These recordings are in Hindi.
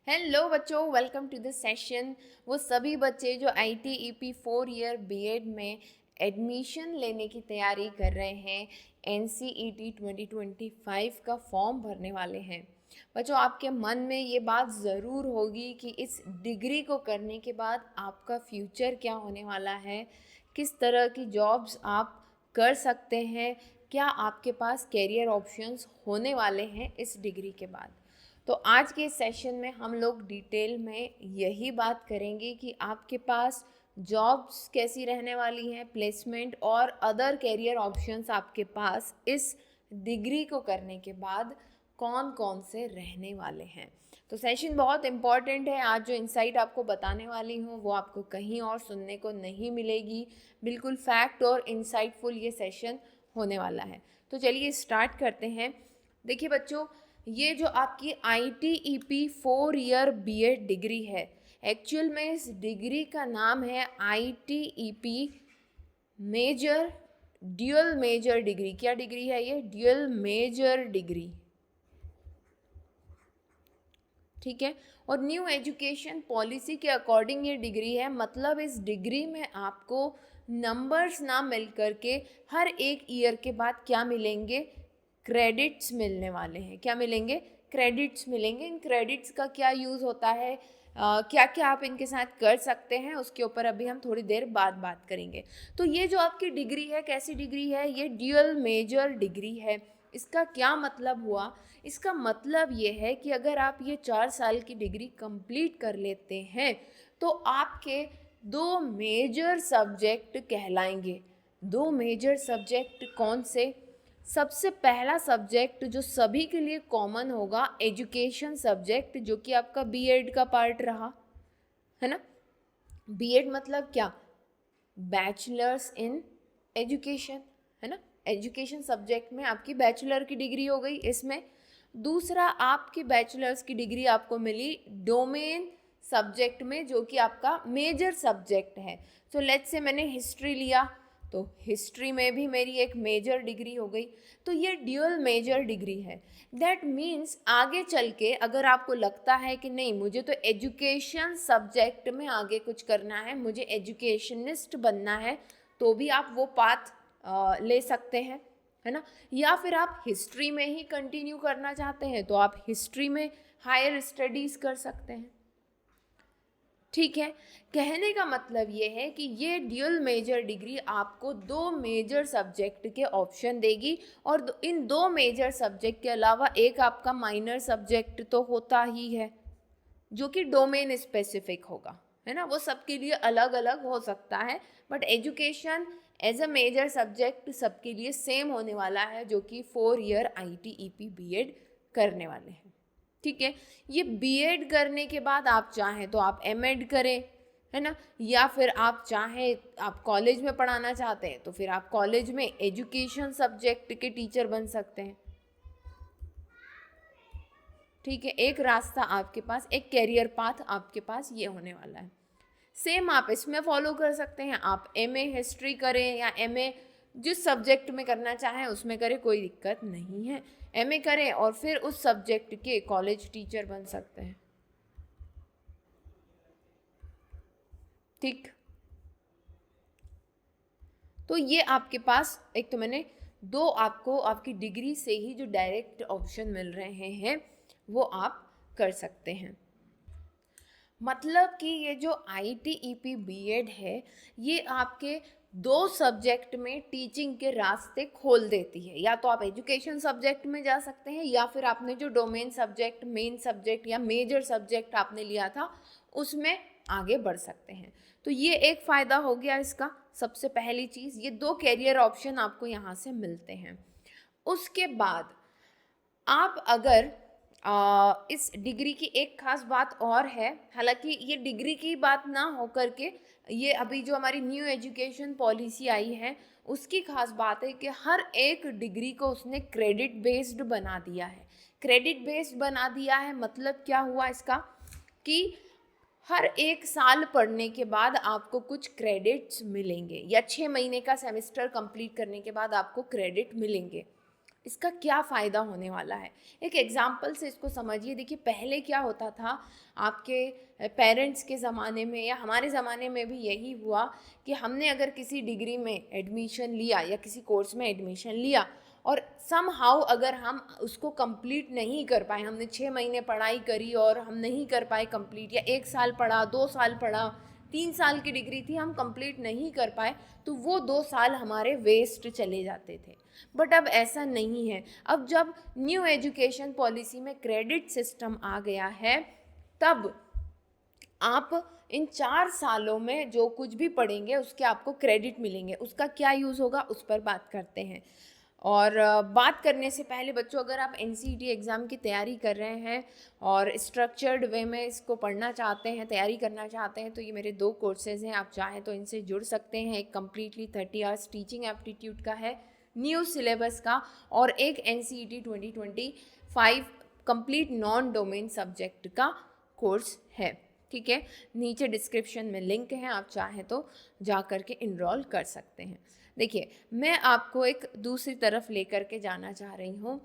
हेलो बच्चों, वेलकम टू द सेशन। वो सभी बच्चे जो ITEP 4 ईयर बीएड में एडमिशन लेने की तैयारी कर रहे हैं, NCET 2025 का फॉर्म भरने वाले हैं। बच्चों, आपके मन में ये बात ज़रूर होगी कि इस डिग्री को करने के बाद आपका फ्यूचर क्या होने वाला है, किस तरह की जॉब्स आप कर सकते हैं, क्या आपके पास कैरियर ऑप्शंस होने वाले हैं इस डिग्री के बाद। तो आज के सेशन में हम लोग डिटेल में यही बात करेंगे कि आपके पास जॉब्स कैसी रहने वाली हैं, प्लेसमेंट और अदर कैरियर ऑप्शंस आपके पास इस डिग्री को करने के बाद कौन कौन से रहने वाले हैं। तो सेशन बहुत इम्पॉर्टेंट है। आज जो इंसाइट आपको बताने वाली हूँ वो आपको कहीं और सुनने को नहीं मिलेगी। बिल्कुल फैक्ट और इंसाइटफुल ये सेशन होने वाला है। तो चलिए स्टार्ट करते हैं। देखिए बच्चों, ये जो आपकी ITEP 4 ईयर बीएड डिग्री है, एक्चुअल में इस डिग्री का नाम है ITEP major dual major degree. क्या डिग्री है ये? ड्यूअल मेजर डिग्री, ठीक है। और न्यू एजुकेशन पॉलिसी के अकॉर्डिंग ये डिग्री है। मतलब इस डिग्री में आपको नंबर्स ना मिल करके हर एक ईयर के बाद क्या मिलेंगे? क्रेडिट्स मिलने वाले हैं। क्या मिलेंगे? क्रेडिट्स मिलेंगे। इन क्रेडिट्स का क्या यूज़ होता है, क्या क्या आप इनके साथ कर सकते हैं, उसके ऊपर अभी हम थोड़ी देर बाद बात करेंगे। तो ये जो आपकी डिग्री है, कैसी डिग्री है? ये ड्यूअल मेजर डिग्री है। इसका क्या मतलब हुआ? इसका मतलब ये है कि अगर आप ये 4 साल की डिग्री कंप्लीट कर लेते हैं तो आपके 2 मेजर सब्जेक्ट कहलाएंगे। 2 मेजर सब्जेक्ट कौन से? सबसे पहला सब्जेक्ट जो सभी के लिए कॉमन होगा, एजुकेशन सब्जेक्ट, जो कि आपका बीएड का पार्ट रहा है ना। बीएड मतलब क्या? बैचलर्स इन एजुकेशन, है ना। एजुकेशन सब्जेक्ट में आपकी बैचलर की डिग्री हो गई इसमें। दूसरा, आपकी बैचलर्स की डिग्री आपको मिली डोमेन सब्जेक्ट में, जो कि आपका मेजर सब्जेक्ट है। तो लेट्स से मैंने हिस्ट्री लिया, तो हिस्ट्री में भी मेरी एक मेजर डिग्री हो गई। तो ये ड्यूअल मेजर डिग्री है। दैट मीन्स आगे चल के अगर आपको लगता है कि नहीं, मुझे तो एजुकेशन सब्जेक्ट में आगे कुछ करना है, मुझे एजुकेशनिस्ट बनना है, तो भी आप वो पाथ ले सकते हैं, है ना। या फिर आप हिस्ट्री में ही कंटिन्यू करना चाहते हैं तो आप हिस्ट्री में हायर स्टडीज़ कर सकते हैं, ठीक है। कहने का मतलब ये है कि ये ड्यूअल मेजर डिग्री आपको 2 मेजर सब्जेक्ट के ऑप्शन देगी। और इन 2 मेजर सब्जेक्ट के अलावा एक आपका माइनर सब्जेक्ट तो होता ही है, जो कि डोमेन स्पेसिफिक होगा, है ना। वो सबके लिए अलग अलग हो सकता है, but education as a major subject सबके लिए सेम होने वाला है, जो कि 4 ईयर ITEP बीएड करने वाले हैं, ठीक है। ये बीएड करने के बाद आप चाहें तो आप एमएड करें, है ना। या फिर आप चाहें, आप कॉलेज में पढ़ाना चाहते हैं तो फिर आप कॉलेज में एजुकेशन सब्जेक्ट के टीचर बन सकते हैं, ठीक है। एक रास्ता आपके पास, एक कैरियर पाथ आपके पास ये होने वाला है। सेम आप इसमें फॉलो कर सकते हैं। आप एमए हिस्ट्री करें या एमए जिस सब्जेक्ट में करना चाहें उसमें करें, कोई दिक्कत नहीं है। एमए करें और फिर उस सब्जेक्ट के कॉलेज टीचर बन सकते हैं, ठीक। तो ये आपके पास एक, तो मैंने दो आपको आपकी डिग्री से ही जो डायरेक्ट ऑप्शन मिल रहे हैं वो आप कर सकते हैं। मतलब कि ये जो ITEP बीएड है, ये आपके 2 सब्जेक्ट में टीचिंग के रास्ते खोल देती है। या तो आप एजुकेशन सब्जेक्ट में जा सकते हैं, या फिर आपने जो डोमेन सब्जेक्ट, मेन सब्जेक्ट या मेजर सब्जेक्ट आपने लिया था उसमें आगे बढ़ सकते हैं। तो ये एक फ़ायदा हो गया इसका। सबसे पहली चीज़, ये 2 कैरियर ऑप्शन आपको यहाँ से मिलते हैं। उसके बाद आप अगर इस डिग्री की एक ख़ास बात और है, हालांकि ये डिग्री की बात ना हो करके ये अभी जो हमारी न्यू एजुकेशन पॉलिसी आई है उसकी ख़ास बात है कि हर एक डिग्री को उसने क्रेडिट बेस्ड बना दिया है। क्रेडिट बेस्ड बना दिया है मतलब क्या हुआ इसका, कि हर एक साल पढ़ने के बाद आपको कुछ क्रेडिट्स मिलेंगे, या 6 महीने का सेमेस्टर कंप्लीट करने के बाद आपको क्रेडिट मिलेंगे। इसका क्या फ़ायदा होने वाला है। एक एग्ज़ाम्पल से इसको समझिए। देखिए पहले क्या होता था, आपके पेरेंट्स के ज़माने में या हमारे ज़माने में भी यही हुआ कि हमने अगर किसी डिग्री में एडमिशन लिया या किसी कोर्स में एडमिशन लिया और समहाउ अगर हम उसको कंप्लीट नहीं कर पाए, हमने 6 महीने पढ़ाई करी और हम नहीं कर पाए कंप्लीट, या 1 साल पढ़ा, 2 साल पढ़ा, 3 साल की डिग्री थी, हम कंप्लीट नहीं कर पाए, तो वो 2 साल हमारे वेस्ट चले जाते थे। बट अब ऐसा नहीं है। अब जब न्यू एजुकेशन पॉलिसी में क्रेडिट सिस्टम आ गया है, तब आप इन 4 सालों में जो कुछ भी पढ़ेंगे उसके आपको क्रेडिट मिलेंगे। उसका क्या यूज़ होगा उस पर बात करते हैं। और बात करने से पहले बच्चों, अगर आप एनसीईटी एग्ज़ाम की तैयारी कर रहे हैं और स्ट्रक्चर्ड वे में इसको पढ़ना चाहते हैं, तैयारी करना चाहते हैं, तो ये मेरे 2 कोर्सेज़ हैं, आप चाहें तो इनसे जुड़ सकते हैं। एक कम्प्लीटली 30 आवर्स टीचिंग एप्टीट्यूड का है, न्यू सिलेबस का, और एक NCET 2025 complete non domain subject का कोर्स है। ठीक है, नीचे डिस्क्रिप्शन में लिंक है, आप चाहें तो जा कर के इनरोल कर सकते हैं। देखिए मैं आपको एक दूसरी तरफ लेकर के जाना चाह रही हूँ।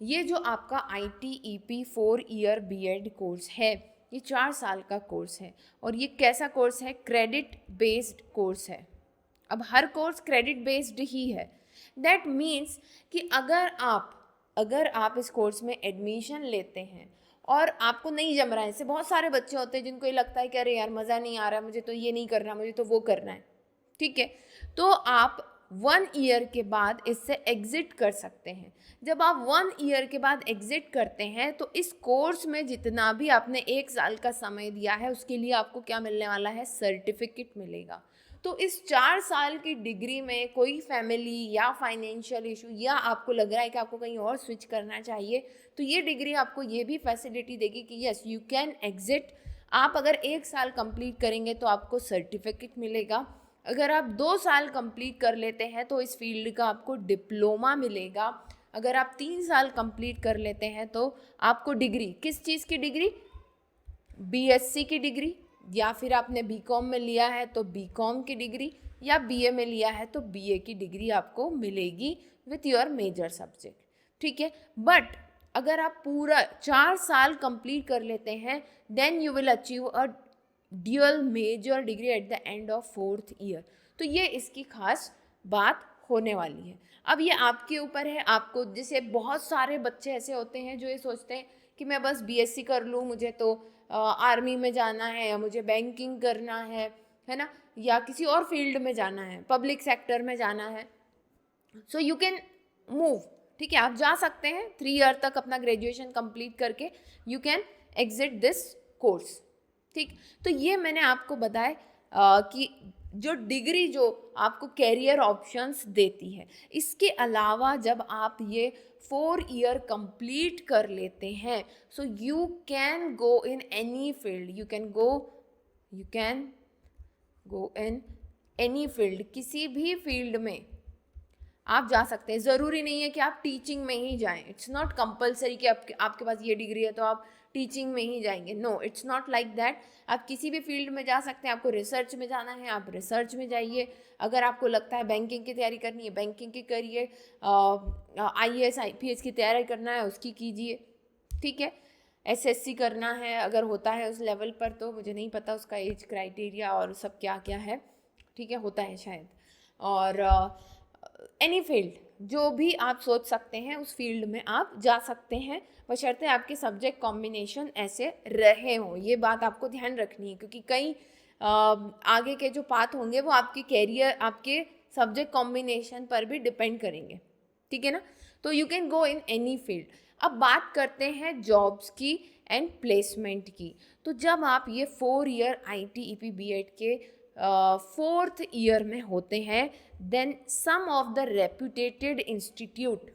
ये जो आपका ITEP 4 ईयर बीएड कोर्स है, ये 4 साल का कोर्स है और ये कैसा कोर्स है? क्रेडिट बेस्ड कोर्स है। अब हर कोर्स क्रेडिट बेस्ड ही है। दैट मीन्स कि अगर आप इस कोर्स में एडमिशन लेते हैं और आपको नहीं जम रहा है, ऐसे बहुत सारे बच्चे होते हैं जिनको ये लगता है कि अरे यार मज़ा नहीं आ रहा, मुझे तो ये नहीं करना, मुझे तो वो करना है, ठीक है, तो आप 1 ईयर के बाद इससे एग्ज़िट कर सकते हैं। जब आप 1 ईयर के बाद एग्ज़िट करते हैं तो इस कोर्स में जितना भी आपने 1 साल का समय दिया है उसके लिए आपको क्या मिलने वाला है? सर्टिफिकेट मिलेगा। तो इस 4 साल की डिग्री में कोई फैमिली या फाइनेंशियल इशू, या आपको लग रहा है कि आपको कहीं और स्विच करना चाहिए, तो ये डिग्री आपको ये भी फैसिलिटी देगी कि यस यू कैन एग्ज़िट। आप अगर 1 साल कंप्लीट करेंगे तो आपको सर्टिफिकेट मिलेगा। अगर आप 2 साल कंप्लीट कर लेते हैं तो इस फील्ड का आपको डिप्लोमा मिलेगा। अगर आप 3 साल कंप्लीट कर लेते हैं तो आपको डिग्री, किस चीज़ की डिग्री? BSc की डिग्री, या फिर आपने BCom में लिया है तो BCom की डिग्री, या BA में लिया है तो BA की डिग्री आपको मिलेगी विथ योर मेजर सब्जेक्ट। ठीक है, बट अगर आप पूरा 4 साल कंप्लीट कर लेते हैं then you will achieve a dual major degree at the end of 4th year. तो ये इसकी खास बात होने वाली है। अब ये आपके ऊपर है, आपको, जैसे बहुत सारे बच्चे ऐसे होते हैं जो ये सोचते हैं कि मैं बस BSc कर लूँ, मुझे तो आर्मी में जाना है, या मुझे बैंकिंग करना है ना, या किसी और फील्ड में जाना है, पब्लिक सेक्टर में जाना है, सो यू कैन मूव। ठीक है, आप जा सकते हैं 3 ईयर तक अपना ग्रेजुएशन कंप्लीट करके, you can exit this course. ठीक, तो ये मैंने आपको बताया कि जो डिग्री जो आपको कैरियर ऑप्शंस देती है। इसके अलावा जब आप ये 4 ईयर कंप्लीट कर लेते हैं, so you can go in any field, you can go in any field, किसी भी फील्ड में आप जा सकते हैं। ज़रूरी नहीं है कि आप टीचिंग में ही जाएं, इट्स नॉट कंपलसरी कि आपके पास ये डिग्री है तो आप टीचिंग में ही जाएंगे। No, it's not like that. आप किसी भी फील्ड में जा सकते हैं। आपको रिसर्च में जाना है, आप रिसर्च में जाइए। अगर आपको लगता है बैंकिंग की तैयारी करनी है, बैंकिंग की करिए। IAS IPS की तैयारी करना है, उसकी कीजिए। ठीक है, SSC करना है अगर होता है उस लेवल पर, तो मुझे नहीं पता उसका एज क्राइटेरिया और सब क्या क्या है। ठीक है, होता है शायद। और एनी फील्ड, जो भी आप सोच सकते हैं उस फील्ड में आप जा सकते हैं, बशर्ते आपके सब्जेक्ट कॉम्बिनेशन ऐसे रहे हों। ये बात आपको ध्यान रखनी है, क्योंकि कई आगे के जो पाथ होंगे वो आपके कैरियर, आपके सब्जेक्ट कॉम्बिनेशन पर भी डिपेंड करेंगे। ठीक है ना, तो you can go in any field. अब बात करते हैं जॉब्स की एंड प्लेसमेंट की। तो जब आप ये 4 ईयर ITEP BEd के 4th ईयर में होते हैं, then some of the reputated institute,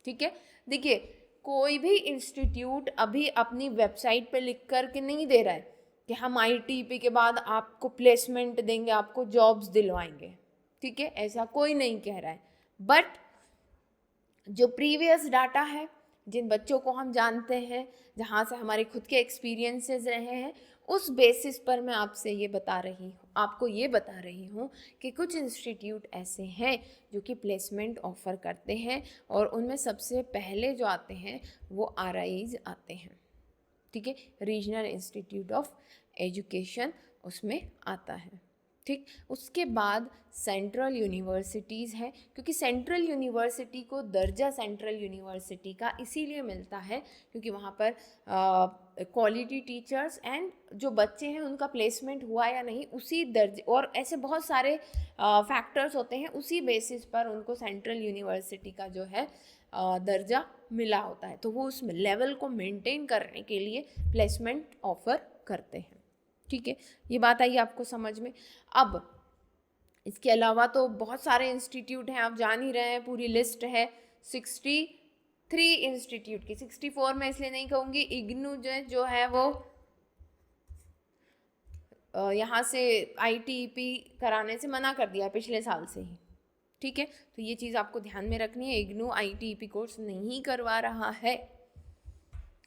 ठीक है, देखिए कोई भी इंस्टीट्यूट अभी अपनी वेबसाइट पे लिख कर के नहीं दे रहा है कि हम ITEP के बाद आपको प्लेसमेंट देंगे, आपको जॉब्स दिलवाएंगे। ठीक है, ऐसा कोई नहीं कह रहा है। बट जो प्रीवियस डाटा है, जिन बच्चों को हम जानते हैं, जहाँ से हमारे खुद के एक्सपीरियंसेस रहे हैं, उस बेसिस पर मैं आपको ये बता रही हूँ कि कुछ इंस्टीट्यूट ऐसे हैं जो कि प्लेसमेंट ऑफ़र करते हैं, और उनमें सबसे पहले जो आते हैं वो RIs आते हैं, ठीक है, रीजनल इंस्टीट्यूट ऑफ एजुकेशन उसमें आता है, ठीक। उसके बाद सेंट्रल यूनिवर्सिटीज़ हैं, क्योंकि सेंट्रल यूनिवर्सिटी को दर्जा सेंट्रल यूनिवर्सिटी का इसीलिए मिलता है क्योंकि वहाँ पर क्वालिटी टीचर्स एंड जो बच्चे हैं उनका प्लेसमेंट हुआ या नहीं उसी दर्जे, और ऐसे बहुत सारे फैक्टर्स होते हैं, उसी बेसिस पर उनको सेंट्रल यूनिवर्सिटी का जो है दर्जा मिला होता है, तो वो उस लेवल को मेंटेन करने के लिए प्लेसमेंट ऑफ़र करते हैं, ठीक है। ये बात आई आपको समझ में। अब इसके अलावा तो बहुत सारे इंस्टीट्यूट हैं, आप जान ही रहे हैं, पूरी लिस्ट है 63 इंस्टीट्यूट की। 64 में इसलिए नहीं कहूँगी, इग्नू जो है वो यहाँ से ITEP कराने से मना कर दिया पिछले साल से ही, ठीक है। तो ये चीज़ आपको ध्यान में रखनी है, इग्नू ITEP कोर्स नहीं करवा रहा है,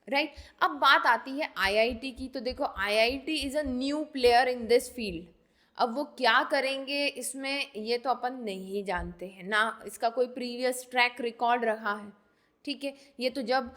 राइट। अब बात आती है IIT की। तो देखो IIT is a new player in this field. अब वो क्या करेंगे इसमें ये तो अपन नहीं जानते हैं ना, इसका कोई प्रीवियस ट्रैक रिकॉर्ड रहा है, ठीक है। ये तो जब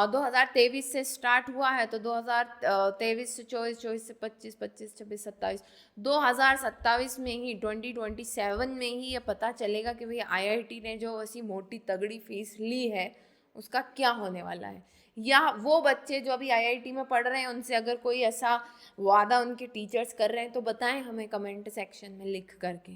2023 से स्टार्ट हुआ है, तो 2023 से 24 से 25, 26, 26, 27, 2027 में ही 2027 में ही ये पता चलेगा कि भाई IIT ने जो ऐसी मोटी तगड़ी फीस ली है उसका क्या होने वाला है। या वो बच्चे जो अभी IIT में पढ़ रहे हैं उनसे अगर कोई ऐसा वादा उनके टीचर्स कर रहे हैं तो बताएं हमें कमेंट सेक्शन में लिख करके,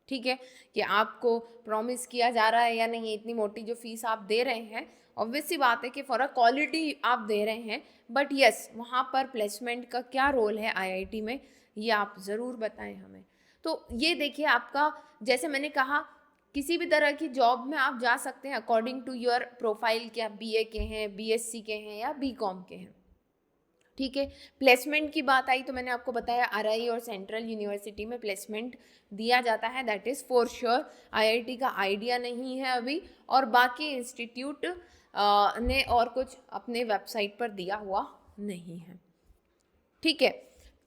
ठीक है, कि आपको प्रॉमिस किया जा रहा है या नहीं। इतनी मोटी जो फीस आप दे रहे हैं, ऑब्वियस सी बात है कि फॉर अ क्वालिटी आप दे रहे हैं, बट यस वहाँ पर प्लेसमेंट का क्या रोल है IIT में, ये आप ज़रूर बताएं हमें। तो ये देखिए आपका, जैसे मैंने कहा, किसी भी तरह की जॉब में आप जा सकते हैं अकॉर्डिंग टू योर प्रोफाइल, कि आप BA के हैं, BSc के हैं या BCom के हैं, ठीक है। प्लेसमेंट की बात आई तो मैंने आपको बताया RI और सेंट्रल यूनिवर्सिटी में प्लेसमेंट दिया जाता है, that is for sure. IIT का आइडिया नहीं है अभी, और बाकी इंस्टीट्यूट ने और कुछ अपने वेबसाइट पर दिया हुआ नहीं है, ठीक है।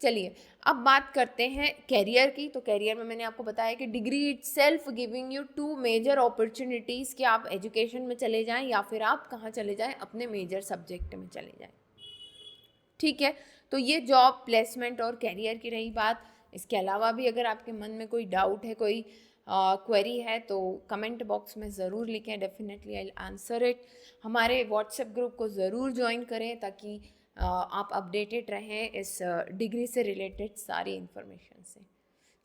चलिए अब बात करते हैं कैरियर की। तो कैरियर में मैंने आपको बताया कि degree itself giving you 2 major opportunities, कि आप एजुकेशन में चले जाएं या फिर आप कहाँ चले जाएं, अपने मेजर सब्जेक्ट में चले जाएं, ठीक है। तो ये जॉब, प्लेसमेंट और कैरियर की रही बात। इसके अलावा भी अगर आपके मन में कोई डाउट है, कोई क्वेरी है, तो कमेंट बॉक्स में ज़रूर लिखें, definitely I will answer it. हमारे व्हाट्सएप ग्रुप को ज़रूर ज्वाइन करें ताकि आप अपडेटेड रहें इस डिग्री से रिलेटेड सारी इन्फॉर्मेशन से।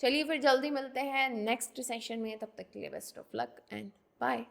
चलिए फिर जल्दी मिलते हैं नेक्स्ट सेशन में, तब तक के लिए best of luck and bye.